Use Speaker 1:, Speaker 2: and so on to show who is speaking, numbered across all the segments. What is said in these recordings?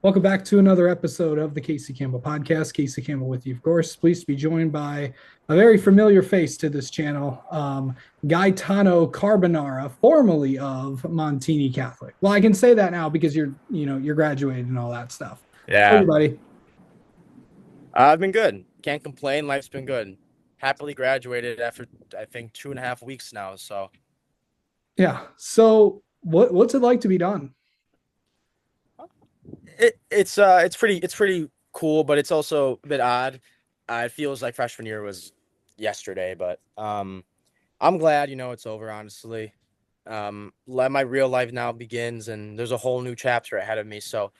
Speaker 1: Welcome back to another episode of the Casey Campbell podcast. Casey Campbell with you, of course. Pleased to be joined by a very familiar face to this channel, Gaetano Carbonara, formerly of Montini Catholic. Well, I can say that now because you're graduated and all that stuff. How are
Speaker 2: Yeah,
Speaker 1: you, buddy?
Speaker 2: I've been good. Can't complain. Life's been good. Happily graduated after I think 2.5 weeks now. So
Speaker 1: Yeah. So, what's it like to be done?
Speaker 2: it's pretty cool, but it's also a bit odd. It feels like freshman year was yesterday, but I'm glad it's over. Honestly, let my real life now begins, and there's a whole new chapter ahead of me. So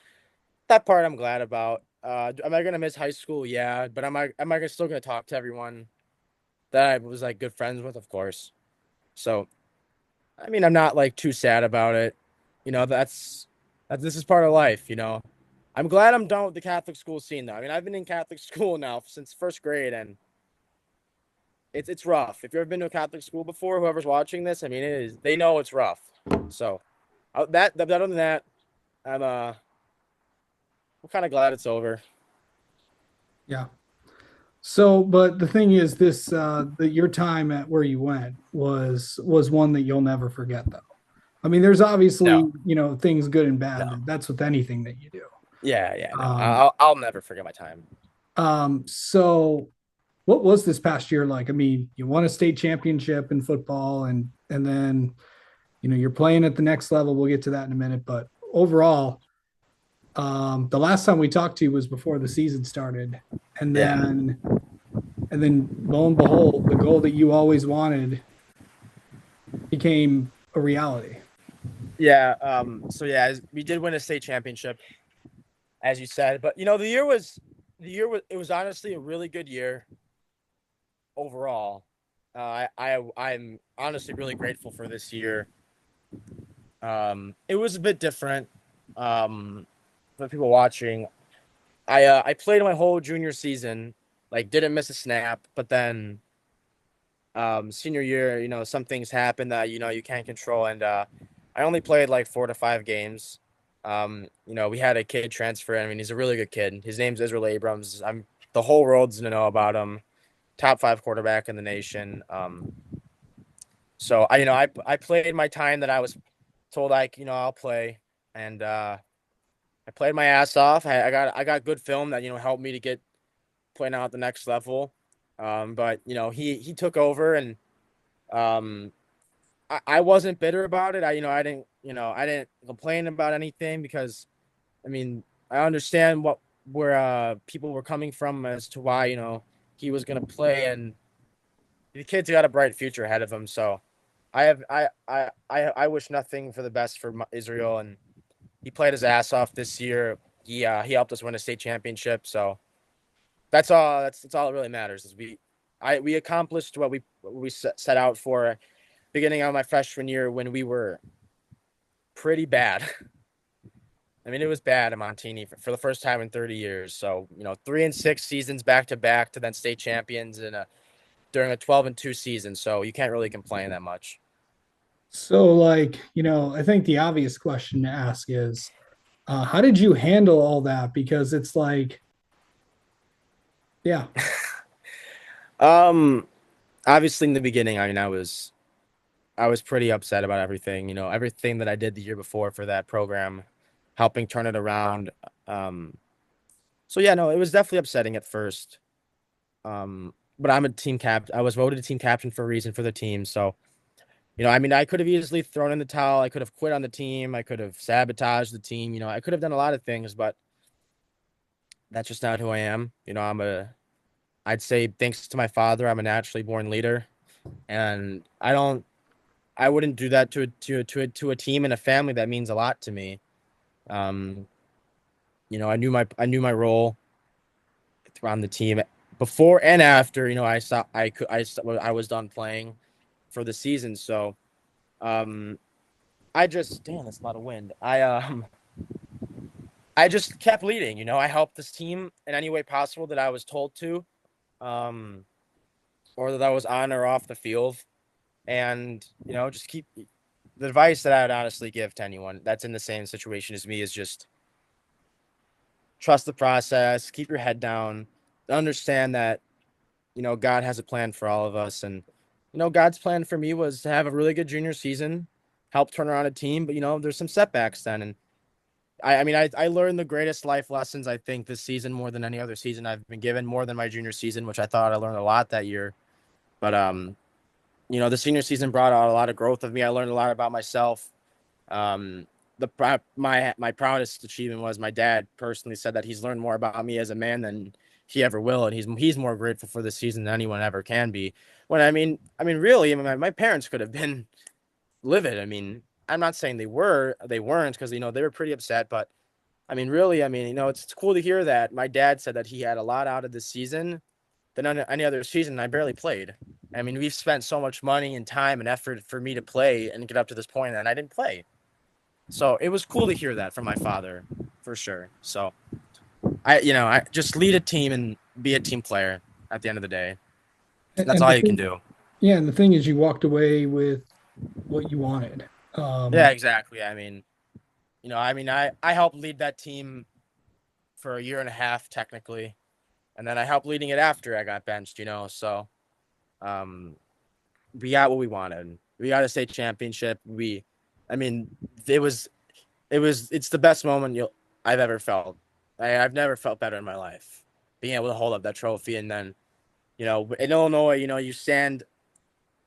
Speaker 2: that part I'm glad about. Am I gonna miss high school? Yeah, but am I still gonna talk to everyone that I was like good friends with? Of course. So I mean, I'm not like too sad about it. This is part of life. I'm glad I'm done with the Catholic school scene though. I mean, I've been in Catholic school now since first grade, and it's rough. If you've ever been to a Catholic school before, whoever's watching this, I mean, they know it's rough. So other than that, I'm kind of glad it's over.
Speaker 1: Yeah. So, but the thing is, that your time at where you went was one that you'll never forget, though. I mean, there's obviously,
Speaker 2: No,
Speaker 1: things good and bad.
Speaker 2: no.
Speaker 1: That's with anything that you do.
Speaker 2: Yeah, no.
Speaker 1: Um,
Speaker 2: I'll never forget my time.
Speaker 1: so what was this past year like? I mean, you won a state championship in football and then, you're playing at the next level. We'll get to that in a minute, but overall, the last time we talked to you was before the season started. And
Speaker 2: Yeah.
Speaker 1: then and then lo and behold, the goal that you always wanted became a reality.
Speaker 2: Yeah. So yeah, we did win a state championship, as you said. But it was honestly a really good year overall. I'm honestly really grateful for this year. It was a bit different. For people watching, I played my whole junior season, like didn't miss a snap. But then senior year, some things happen that you can't control, and I only played like 4 to 5 games. We had a kid transfer. I mean, he's a really good kid. His name's Israel Abrams. The whole world's gonna know about him. Top five quarterback in the nation. So I played my time that I was told I'll play, and I played my ass off. I got good film that helped me to get playing out at the next level. But he took over, and um, I wasn't bitter about it. I didn't complain about anything because I mean I understand where people were coming from as to why he was gonna play, and the kid's got a bright future ahead of him. So I wish nothing for the best for Israel, and he played his ass off this year. He helped us win a state championship. So that's all. That's all that really matters. Is we accomplished what we set out for beginning of my freshman year when we were pretty bad. I mean, it was bad at Montini for the first time in 30 years. So 3-6 seasons back to back to then state champions during a 12-2 season. So you can't really complain that much.
Speaker 1: So, like, I think the obvious question to ask is, how did you handle all that? Because it's like, yeah,
Speaker 2: Um, Obviously in the beginning, I mean, I was pretty upset about everything. Everything that I did the year before for that program, helping turn it around. Um, so yeah, no, it was definitely upsetting at first. But I'm a team cap. I was voted a team captain for a reason for the team. So I mean, I could have easily thrown in the towel. I could have quit on the team. I could have sabotaged the team. I could have done a lot of things, but that's just not who I am. I'd say thanks to my father, I'm a naturally born leader, and I wouldn't do that to a team and a family that means a lot to me. Um, I knew my role on the team before and after. I was done playing for the season. So I just damn, that's a lot of wind. I just kept leading. I helped this team in any way possible that I was told to, um, or that I was on or off the field, and just keep the advice that I would honestly give to anyone that's in the same situation as me is just trust the process, keep your head down, understand that, God has a plan for all of us. And, God's plan for me was to have a really good junior season, help turn around a team. But, there's some setbacks then. And I learned the greatest life lessons, I think, this season more than any other season I've been given, more than my junior season, which I thought I learned a lot that year. But, the senior season brought out a lot of growth of me. I learned a lot about myself. Um, my proudest achievement was my dad personally said that he's learned more about me as a man than he ever will, and he's more grateful for this season than anyone ever can be. When really, my parents could have been livid. I'm not saying they weren't, because they were pretty upset, but really, it's cool to hear that my dad said that he had a lot out of this season than any other season. I barely played. We've spent so much money and time and effort for me to play and get up to this point, and I didn't play. So it was cool to hear that from my father, for sure. So I just lead a team and be a team player at the end of the day. That's
Speaker 1: And
Speaker 2: all
Speaker 1: the
Speaker 2: you can
Speaker 1: thing,
Speaker 2: do.
Speaker 1: yeah, and the thing is, you walked away with what you wanted.
Speaker 2: Yeah, exactly. I helped lead that team for a year and a half technically, and then I helped leading it after I got benched. So um, we got what we wanted. We got a state championship. I mean, it was it's the best moment I've ever felt. I've never felt better in my life. Being able to hold up that trophy, and then in Illinois, you stand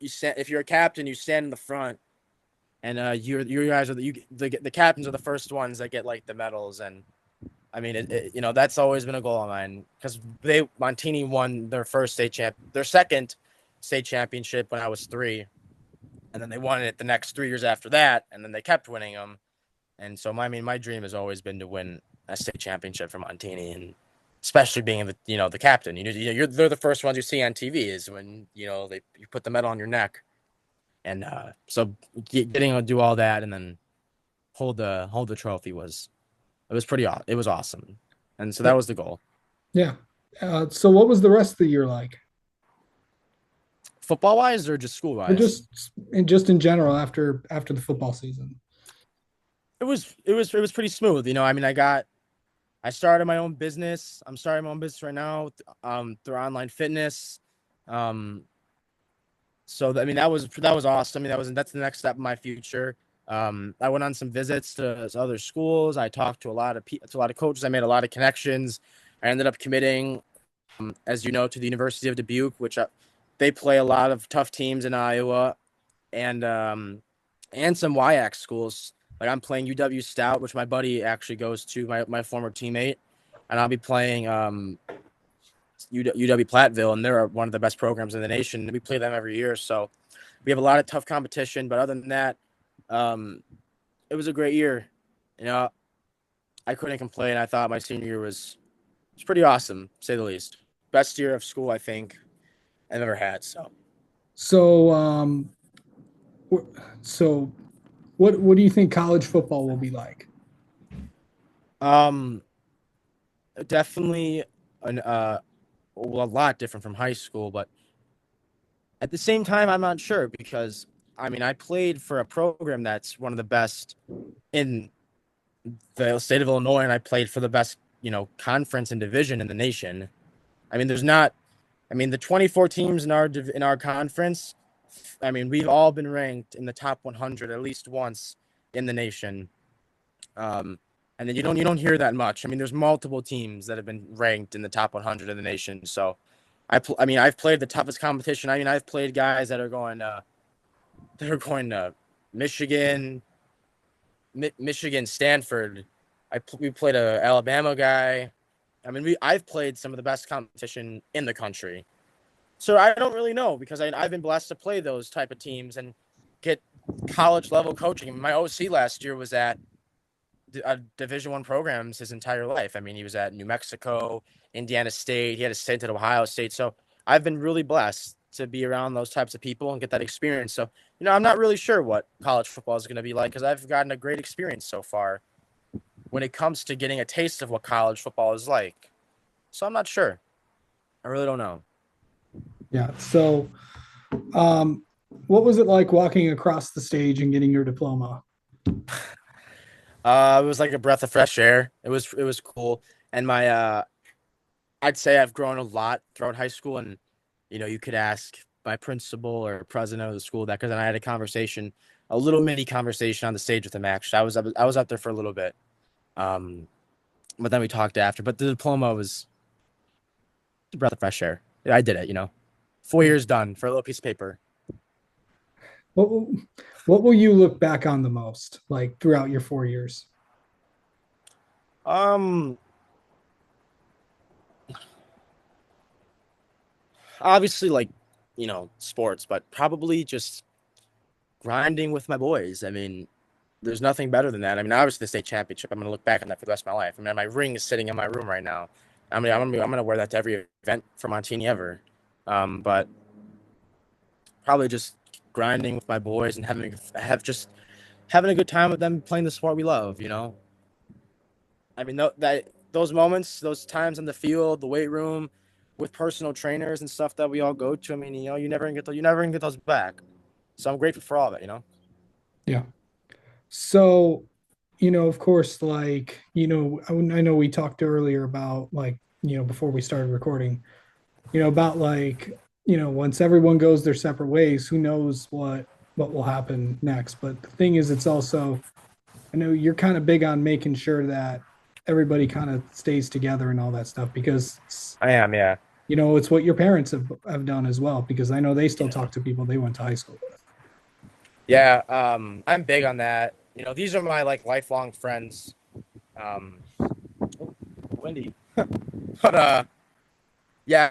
Speaker 2: if you're a captain, you stand in the front, and you guys are the captains are the first ones that get like the medals. And that's always been a goal of mine, because Montini won their second state championship when I was 3, and then they won it the next 3 years after that, and then they kept winning them. And so my dream has always been to win a state championship for Montini, and especially being the captain. They're the first ones you see on TV is when you put the medal on your neck, and so getting to do all that and then hold the trophy it was awesome, and so that was the goal.
Speaker 1: Yeah. So what was the rest of the year like?
Speaker 2: Football wise or just school
Speaker 1: Or
Speaker 2: wise?
Speaker 1: just in general after the football season?
Speaker 2: It was pretty smooth. I started my own business. I'm starting my own business right now, through online fitness. Um, so that was awesome. That's the next step in my future. I went on some visits to other schools. I talked to a lot of coaches. I made a lot of connections. I ended up committing, as you know, to the University of Dubuque, which they play a lot of tough teams in Iowa, and some YX schools. Like I'm playing UW Stout, which my buddy actually goes to, my former teammate, and I'll be playing UW Platteville, and they're one of the best programs in the nation. We play them every year, so we have a lot of tough competition. But other than that, um, it was a great year. You know, I couldn't complain. I thought my senior year was pretty awesome, to say the least. Best year of school I think I've ever had. So,
Speaker 1: So so what do you think college football will be like?
Speaker 2: um, definitely a lot different from high school, but at the same time, I'm not sure, because I played for a program that's one of the best in the state of Illinois, and I played for the best, conference and division in the nation. There's not, the 24 teams in our conference. We've all been ranked in the top 100 at least once in the nation. Um, and then you don't hear that much. There's multiple teams that have been ranked in the top 100 in the nation. So, I've played the toughest competition. I've played guys that are going to Michigan, Michigan, Stanford. We played a Alabama guy. I've played some of the best competition in the country. So I don't really know, because I've been blessed to play those type of teams and get college level coaching. My OC last year was at Division One programs his entire life. He was at New Mexico, Indiana State. He had a stint at Ohio State. So I've been really blessed to be around those types of people and get that experience. So I'm not really sure what college football is going to be like, because I've gotten a great experience so far when it comes to getting a taste of what college football is like. So I'm not sure. I really don't know.
Speaker 1: Yeah. So um what was it like walking across the stage and getting your diploma?
Speaker 2: It was like a breath of fresh air. It was cool. And I'd say I've grown a lot throughout high school, and you could ask my principal or president of the school that, because then I had a conversation, a little mini conversation on the stage with him. Actually, I was up there for a little bit, um, but then we talked after. But the diploma was a breath of fresh air. I did it, 4 years done for a little piece of paper.
Speaker 1: What will, what will you look back on the most, like throughout your 4 years?
Speaker 2: Um, Obviously, like sports, but probably just grinding with my boys. I mean, there's nothing better than that. I mean, obviously the state championship. I'm gonna look back on that for the rest of my life. I mean, my ring is sitting in my room right now. I'm gonna wear that to every event for Montini ever. But probably just grinding with my boys and having a good time with them playing the sport we love. I mean, those moments, those times in the field, the weight room, with personal trainers and stuff that we all go to. I mean, you never gonna get those back. So I'm grateful for all of it.
Speaker 1: Yeah. So, of course, like, I know we talked earlier about like, before we started recording, about like, once everyone goes their separate ways, who knows what will happen next. But the thing is, it's also, I know you're kind of big on making sure that everybody kind of stays together and all that stuff because
Speaker 2: I am, yeah.
Speaker 1: it's what your parents have done as well, because I know they still
Speaker 2: Yeah.
Speaker 1: talk to people they went to high school with.
Speaker 2: Yeah, I'm big on that. These are my like lifelong friends. Um, Wendy, but yeah,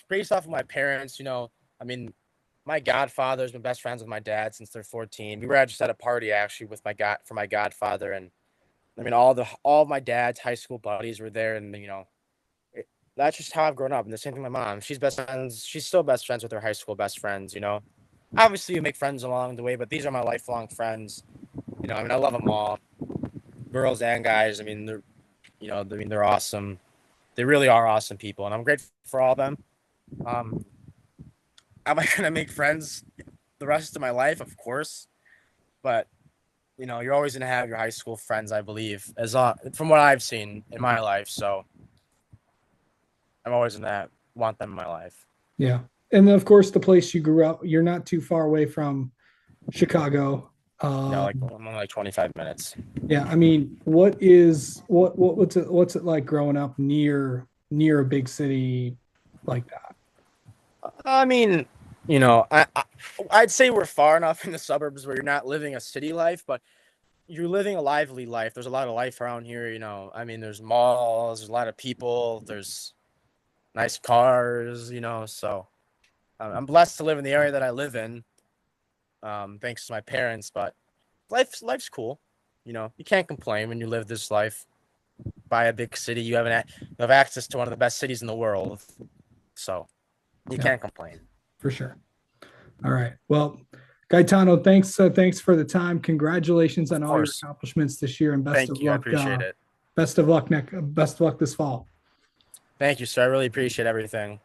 Speaker 2: based off of my parents, I mean, my godfather's been best friends with my dad since they're 14. We were just at a party actually with my godfather, and I mean all of my dad's high school buddies were there, and that's just how I've grown up. And the same thing with my mom. She's still best friends with her high school best friends. Obviously you make friends along the way, but these are my lifelong friends. I mean, I love them all, girls and guys. I mean, they're awesome. They really are awesome people, and I'm grateful for all of them. Um, am I gonna make friends the rest of my life? Of course, but you're always gonna have your high school friends, I believe, from what I've seen in my life. So I'm always gonna want them in my life.
Speaker 1: Yeah. And then, of course, the place you grew up, you're not too far away from Chicago.
Speaker 2: Like I'm only like 25 minutes.
Speaker 1: Yeah, I mean, what's it like growing up near a big city like that?
Speaker 2: I mean, I'd say we're far enough in the suburbs where you're not living a city life, but you're living a lively life. There's a lot of life around here. I mean, there's malls, there's a lot of people, there's nice cars. So I'm blessed to live in the area that I live in, thanks to my parents. But life's cool. You can't complain when you live this life by a big city. You have access to one of the best cities in the world, so you
Speaker 1: Yeah,
Speaker 2: can't complain.
Speaker 1: for sure. All right. Well, Gaetano, thanks for the time. Congratulations on
Speaker 2: Of
Speaker 1: all your
Speaker 2: course.
Speaker 1: accomplishments this year, and best
Speaker 2: Thank
Speaker 1: of
Speaker 2: you. I
Speaker 1: luck.
Speaker 2: appreciate it.
Speaker 1: Best of luck this fall.
Speaker 2: Thank you, sir. I really appreciate everything.